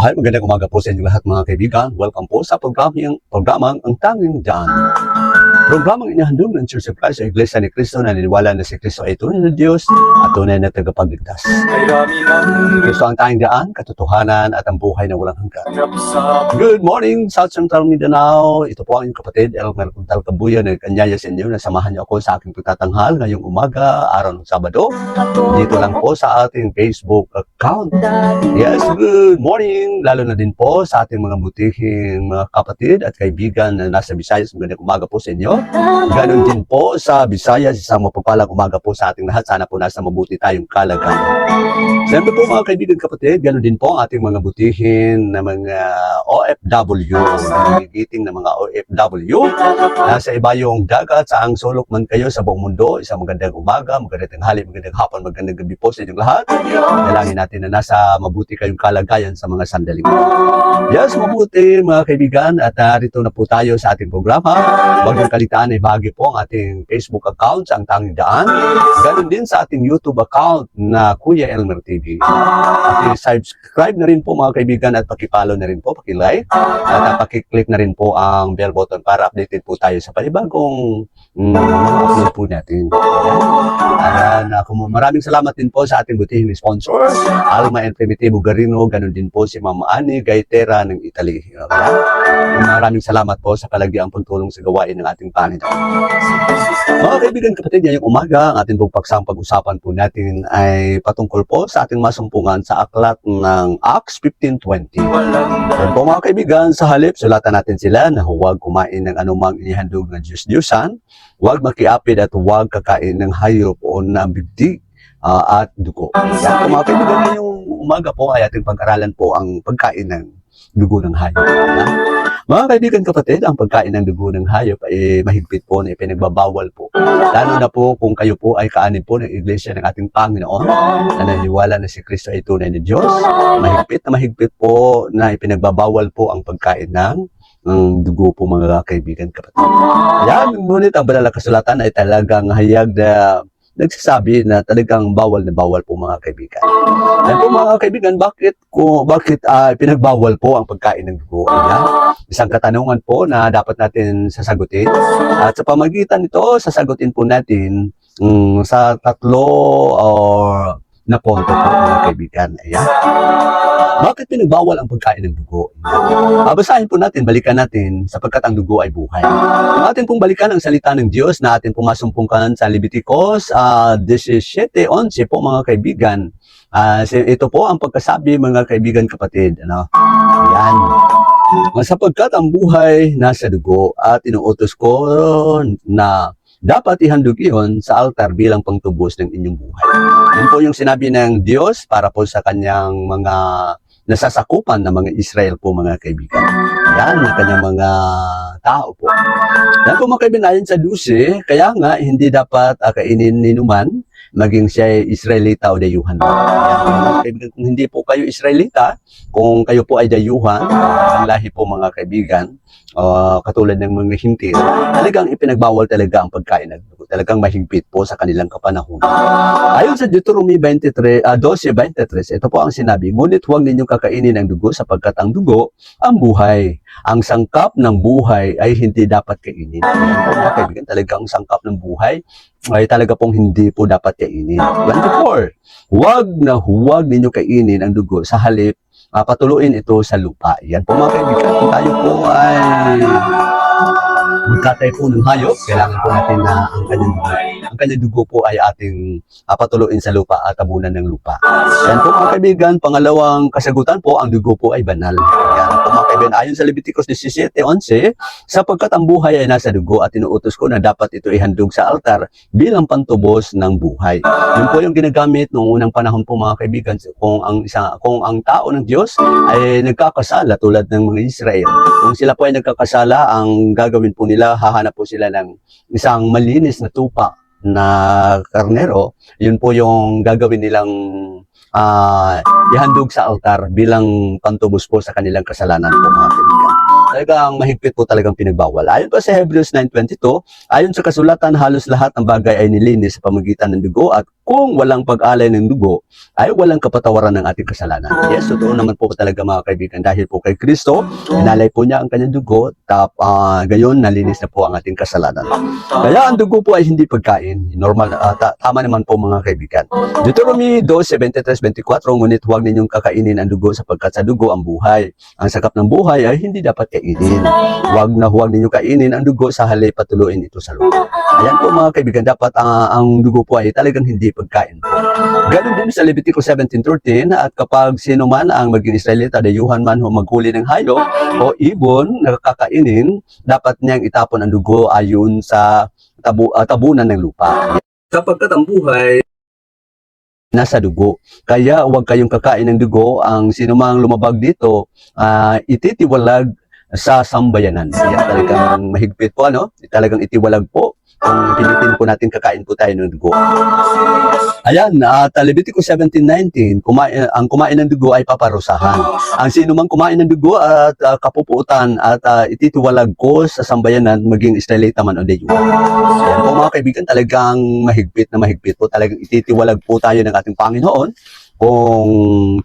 Hi, magandang umaga po sa inyo lahat mga kaibigan. Welcome po sa programang Ang Tanging Daan. Programang inihandog ng Church of Christ sa Iglesia ni Cristo na naniniwala na si Cristo ay tunay na Diyos at tunay na tagapagligtas. Cristo ang tanging daan, katotohanan at ang buhay na walang hanggan. Good morning, South Central Mindanao. Ito po ang inyong kapatid, Elmer Puntal Kabuya, nag-anyaya sa inyo na samahan niyo ako sa aking pagtatanghal ngayong umaga, araw ng Sabado. Dito lang po sa ating Facebook account. Yes, good morning, lalo na din po sa ating mga butihing mga kapatid at kaibigan na nasa Visayas. Magandang umaga po sa inyo. Ganon din po sa Visayas, isang mapapalang umaga po sa ating lahat. Sana po nasa mabuti tayong kalagayan. Siyempre po mga kaibigan kapatid, ganon din po ang ating mga butihin na mga OFW, nagigiting na mga OFW. Nasa iba yung dagat, sa ang sulok man kayo sa buong mundo. Isang magandang umaga, magandang tanghali, magandang hapon, magandang gabi po sa inyong lahat. Dalangin natin na nasa mabuti kayong kalagayan sa mga sandaling. Yes, mabuti mga kaibigan at narito na po tayo sa ating programa. Huwag ng kalitaan ay bahagi po ang ating Facebook account sa Ang Tanging Daan. Ganon din sa ating YouTube account na Kuya Elmer TV. At subscribe na rin po mga kaibigan at pakipollow na rin po, pakilike at pakiclick na rin po ang bell button para updated po tayo sa panibagong upload po natin. Maraming salamat din po sa ating butihing sponsor, Alma and Primitivo Garino, ganon din po si Mama Ani Gaitera ng Italy. Maraming salamat po sa kalagiang pagtulong sa gawain ng ating Panginoon. Mga kaibigan kapatid, ngayong umaga, ang ating pagsang pag-usapan po natin ay patungkol po sa ating masumpungan sa aklat ng Acts 15:20. Yan po mga kaibigan, sa halip, sulatan natin sila na huwag kumain ng anumang inihandog ng Diyos-Diyosan, huwag makiapid at huwag kakain ng hayop o ng bigdi at dugo. Yan po mga kaibigan, ngayong umaga po ay ating pag-aralan po ang pagkain ng dugo ng hayop. Yan. Mga kaibigan kapatid, ang pagkain ng dugo ng hayop ay mahigpit po na ipinagbabawal po. Lalo na po kung kayo po ay kaanib po ng Iglesia ng ating Panginoon na naniniwala na si Cristo ay tunay na Diyos. Mahigpit po na ipinagbabawal po ang pagkain ng dugo po mga kaibigan kapatid. Yan, ngunit ang banal na kasulatan ay talagang hayag na nagsasabi na talagang bawal na bawal po mga kaibigan. Yan po mga kaibigan, bakit pinagbawal po ang pagkain ng dugo? Ayan, isang katanungan po na dapat natin sasagutin. At sa pamagitan nito, sasagutin po natin sa tatlo na punto po mga kaibigan. Ayan. Bakit pinagbawal ang pagkain ng dugo? Basahin po natin, balikan natin, sapagkat ang dugo ay buhay. Ang atin pong balikan ang salita ng Diyos na atin pong masumpungkan sa Leviticus 17:11 po mga kaibigan. Ito po ang pagkasabi mga kaibigan kapatid. Ayan. Sapagkat ang buhay nasa dugo at inuutos ko na dapat ihandog iyon sa altar bilang pangtubos ng inyong buhay. Yan po yung sinabi ng Diyos para po sa kanyang mga nasasakupan ng mga Israel po mga kaibigan. Yan, ng kanyang mga tao po. Yan po mga kaibigan, ayon sa 12, kaya nga hindi dapat kainin ni numan maging siya ay Israelita o dayuhan. Yan, mga kaibigan, kung hindi po kayo Israelita, kung kayo po ay dayuhan, ang lahi po mga kaibigan, katulad ng mga hintil, talagang ipinagbawal talaga ang pagkain ng dugo. Talagang mahigpit po sa kanilang kapanahon. Ayon sa Deuteronomy 12:23, ito po ang sinabi, ngunit huwag ninyong kakainin ang dugo sapagkat ang dugo ang buhay. Ang sangkap ng buhay ay hindi dapat kainin. Ayan po mga kaibigan, talagang sangkap ng buhay ay talaga pong hindi po dapat kainin. 24, huwag ninyo kainin ang dugo, sa halip patuluin ito sa lupa. Yan po mga kaibigan, kung tayo po ay magkatay po ng hayop, kailangan po natin na ang kanyang dugo po ay ating patuluin sa lupa at tabunan ng lupa. Yan po mga kaibigan, pangalawang kasagutan po, ang dugo po ay banal. Yan po mga kaibigan, ayon sa Leviticus 17:11, sapagkat ang buhay ay nasa dugo at inuutos ko na dapat ito ihandog sa altar bilang pantubos ng buhay. Yun po yung ginagamit noong unang panahon po mga kaibigan, kung ang tao ng Diyos ay nagkakasala tulad ng mga Israel. Kung sila po ay nagkakasala, ang gagawin po nila, hahanap po sila ng isang malinis na tupa na karnero. Yun po yung gagawin nilang ihandog sa altar bilang pantubos po sa kanilang kasalanan po mga kaibigan. Talagang mahigpit po talagang pinagbawal. Ayon pa sa Hebrews 9:22, ayon sa kasulatan, halos lahat ng bagay ay nilinis sa pamagitan ng dugo at kung walang pag-alay ng dugo, ay walang kapatawaran ng ating kasalanan. Yes, totoo naman po talaga mga kaibigan. Dahil po kay Kristo, inalay po niya ang kanyang dugo, gayon nalinis na po ang ating kasalanan. Kaya ang dugo po ay hindi pagkain. Normal, tama naman po mga kaibigan. Deuteronomy 2:23-24, ngunit huwag ninyong kakainin ang dugo sapagkat sa dugo ang buhay. Ang sakap ng buhay ay hindi dapat kainin. Huwag ninyong kainin ang dugo sa halip patuluin ito sa lupa. Ayan po mga kaibigan, dapat ang dugo po ay talagang hindi pagkain po. Ganun din sa Leviticus 17:13, at kapag sino man ang maging Israelita, dayuhan man o maghuli ng hayop o ibon na kakainin, dapat niyang itapon ang dugo ayon sa tabunan ng lupa. Sapagkat ang buhay nasa dugo. Kaya huwag kayong kakain ng dugo. Ang sino mang lumabag dito, ititiwalag sa sambayanan. Yan talagang mahigpit po, ano? Talagang itiwalag po. Kung pilitin po natin, kakain po tayo ng dugo. Ayan, Leviticus 17:19, ang kumain ng dugo ay paparusahan. Ang sino mang kumain ng dugo at kapupuutan at ititiwalag ko sa sambayanan, maging Israelita man o Diyos. Ayan po mga kaibigan, talagang mahigpit na mahigpit po. Talagang ititiwalag po tayo ng ating Panginoon. Kung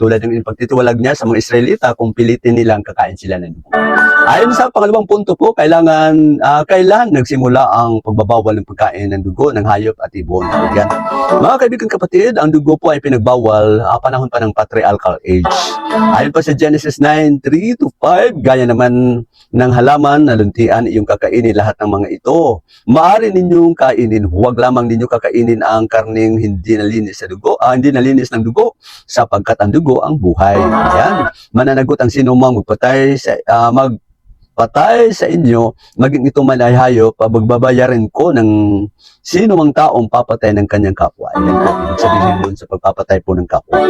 tulad ng pagtitiwalag niya sa mga Israelita, kung pilitin nilang kakain sila ng dugo. Ayon sa pangalawang punto po, kailan nagsimula ang pagbabawal ng pagkain ng dugo ng hayop at ibon. Yan. Mga kaibigan kapatid, ang dugo po ay pinagbawal panahon pa ng patriarchal age. Ayon pa sa Genesis 9:3-5, gaya naman ng halaman na luntian iyong kakainin lahat ng mga ito. Maaari ninyong kainin, huwag lamang ninyo kakainin ang karning hindi nalinis ng dugo, sapagkat ang dugo ang buhay. Yan. Mananagot ang sino mang magpatay sa inyo, maging ito man ay hayop, pagbabayarin ko ng sino mang taong papatay ng kanyang kapwa. Yan po, ibig sabihin doon sa pagpapatay po ng kapwa.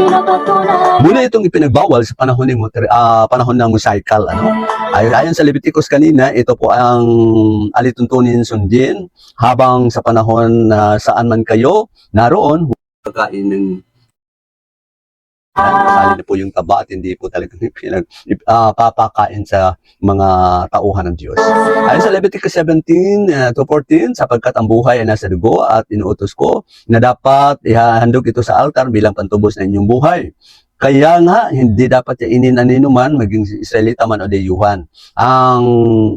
Muna itong ipinagbawal sa panahon ng Mosaical. Ayon sa Leviticus kanina, ito po ang alituntunin sundin habang sa panahon na saan man kayo naroon, pagkain ng kasali na po yung taba at hindi po talagang papakain sa mga tauhan ng Diyos. Ayon sa Leviticus 17:14, sapagkat ang buhay ay nasa dugo at inuutos ko na dapat ihahandog ito sa altar bilang pantubos ng inyong buhay. Kaya nga, hindi dapat kainin ang ninuman, maging Israelita man o dayuhan.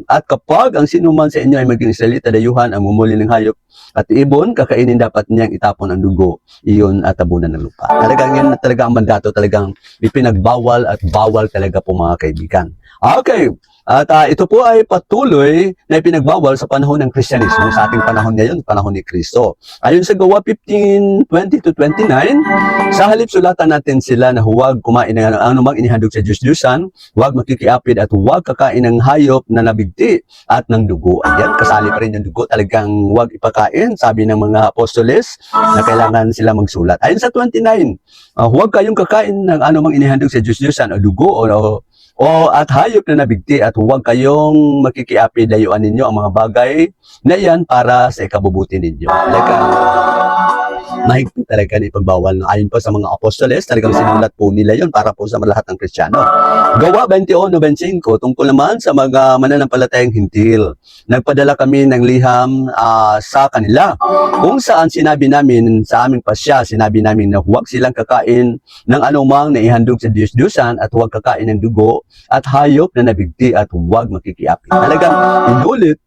At kapag ang sinuman sa inyo ay maging Israelita, dayuhan, ang mumuli ng hayop at ibon, kakainin dapat niyang itapon ang dugo, iyon at tabunan ng lupa. Talagang yan talaga ang mandato, talagang ipinagbawal at bawal talaga po mga kaibigan. Okay. At ito po ay patuloy na ipinagbawal sa panahon ng Kristyanismo, sa ating panahon ngayon, panahon ni Kristo. Ayon sa Gawa 15:20-29, sa halip sulatan natin sila na huwag kumain ng anumang inihandog sa Diyos-Diyusan, huwag makikiapid at huwag kakain ng hayop na nabigti at ng dugo. Ayan, kasali pa rin yung dugo, talagang huwag ipakain, sabi ng mga apostoles na kailangan sila magsulat. Ayon sa 29, huwag kayong kakain ng anumang inihandog sa Diyos-Diyusan o dugo at hayop na nabigti at huwag kayong makikiapi, layuan ninyo ang mga bagay na yan para sa ikabubuti ninyo. Mahigpit talaga na ipagbawal. Ayon pa sa mga apostoles, talagang sinulat po nila yon para po sa lahat ng Kristiyano. Gawa 21:25, tungkol naman sa mga mananampalatayang hintil. Nagpadala kami ng liham sa kanila, kung saan sinabi namin sa aming pasya, sinabi namin na huwag silang kakain ng anumang naihandog sa Diyos-Diyosan at huwag kakain ng dugo at hayop na nabigti at huwag makikiapi. Talagang inulit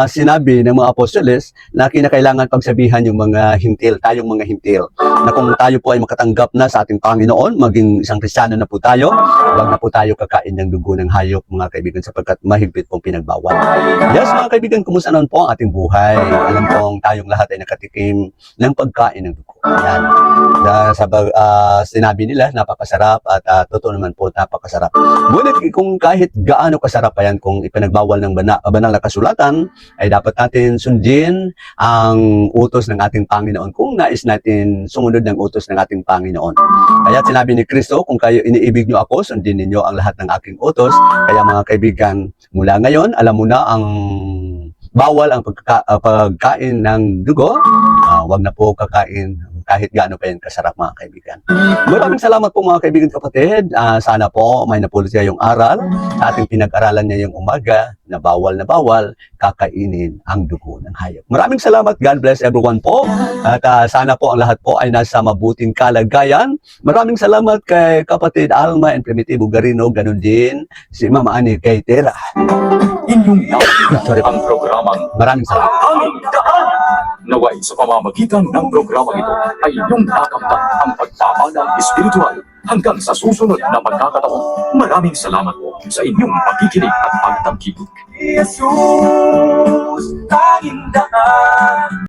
sinabi ng mga apostoles na kinakailangan pagsabihan yung mga hintil, tayong mga hintil, na kung tayo po ay makatanggap na sa ating Panginoon, maging isang Kristiyano na po tayo, huwag na po tayo kakain ng dugo ng hayop, mga kaibigan, sapagkat mahigpit pong pinagbawal. Yes, mga kaibigan, kumusta naman po ang ating buhay? Alam kong tayong lahat ay nakatikim ng pagkain ng dugo. Yan. Sinabi nila, napakasarap at totoo naman po, napakasarap. Ngunit kung kahit gaano kasarap pa yan, kung ipinagbawal ng banal na kasulatan, ay dapat natin sundin ang utos ng ating Panginoon kung nais natin sumunod ng utos ng ating Panginoon. Kaya sinabi ni Kristo, kung kayo iniibig nyo ako, sundin ninyo ang lahat ng aking utos. Kaya mga kaibigan, mula ngayon, alam mo na ang bawal ang pagkain ng dugo. Wag na po kakain kahit gaano pa yan kasarap mga kaibigan. Maraming salamat po mga kaibigan kapatid. Sana po may napulot kayong aral sa ating pinag-aralan ngayong umaga na bawal kakainin ang dugo ng hayop. Maraming salamat. God bless everyone po. At sana po ang lahat po ay nasa mabuting kalagayan. Maraming salamat kay kapatid Alma and Primitivo Garino, ganun din si Mama Ani kay Tera. Inyong nakikinig ang programang Maraming salamat. Aming Daan. Naway sa pamamagitan ng programang ito ay inyong nakamtan ang pagpapala espiritual hanggang sa susunod na pagkakataon. Maraming salamat po sa inyong pakikinig at pagtangkilik. Jesus, tanging daan.